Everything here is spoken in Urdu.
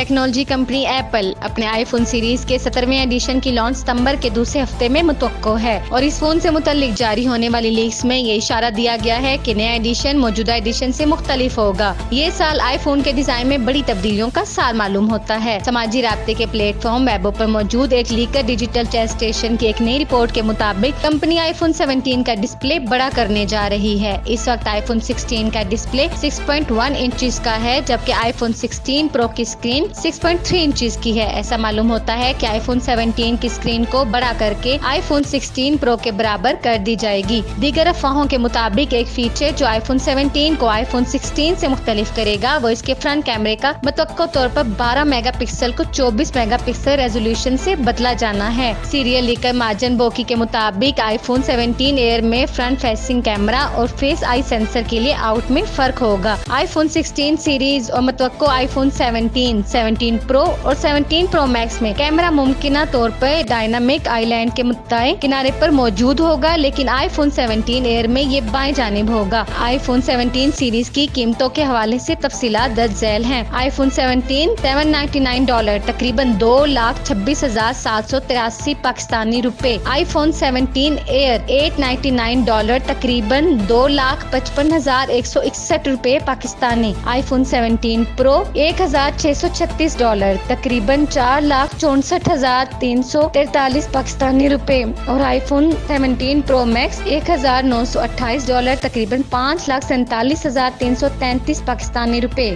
ٹیکنالوجی کمپنی ایپل اپنے آئی فون سیریز کے 17ویں ایڈیشن کی لانچ ستمبر کے دوسرے ہفتے میں متوقع ہے، اور اس فون سے متعلق جاری ہونے والی لیکس میں یہ اشارہ دیا گیا ہے کہ نیا ایڈیشن موجودہ ایڈیشن سے مختلف ہوگا۔ یہ سال آئی فون کے ڈیزائن میں بڑی تبدیلیوں کا سال معلوم ہوتا ہے۔ سماجی رابطے کے پلیٹ فارم ویبو پر موجود ایک لیکر ڈیجیٹل ٹیسٹ اسٹیشن کی ایک نئی رپورٹ کے مطابق کمپنی آئی فون 17 کا ڈسپلے بڑا کرنے جا رہی ہے۔ اس وقت آئی فون 16 کا ڈسپلے 6.1 انچز کا ہے، جبکہ آئی فون 16 پرو کی اسکرین 6.3 انچز کی ہے۔ ایسا معلوم ہوتا ہے کہ آئی فون 17 کی اسکرین کو بڑا کر کے آئی فون 16 پرو کے برابر کر دی جائے گی۔ دیگر افواہوں کے مطابق ایک فیچر جو آئی فون 17 کو آئی فون 16 سے مختلف کرے گا وہ اس کے فرنٹ کیمرے کا متوقع طور پر 12 میگا پکسل کو 24 میگا پکسل ریزولوشن سے بدلا جانا ہے۔ سیریل لیکر ماجن بوکی کے مطابق آئی فون 17 ایئر میں فرنٹ فیسنگ کیمرہ اور فیس آئی سینسر کے لیے آؤٹ میں فرق ہوگا۔ آئی فون 16 سیریز اور متوقع آئی فون 17، 17 پرو اور 17 پرو میکس میں کیمرہ ممکنہ طور پر ڈائنامک آئی لینڈ کے متعین کنارے پر موجود ہوگا، لیکن آئی فون 17 ایئر میں یہ بائیں جانب ہوگا۔ آئی فون 17 سیریز کی قیمتوں کے حوالے سے تفصیلات درج ذیل ہیں۔ آئی فون 17 $799 تقریباً 2,26,783 پاکستانی روپے۔ آئی فون 17 ایئر $899 تقریباً 2,55,161 روپے پاکستانی۔ آئی فون 17 پرو $1,636 تقریباً 4,64,343 پاکستانی روپے، اور آئی فون 17 پرو میکس $1,928 تقریباً 5,47,333 پاکستانی روپے۔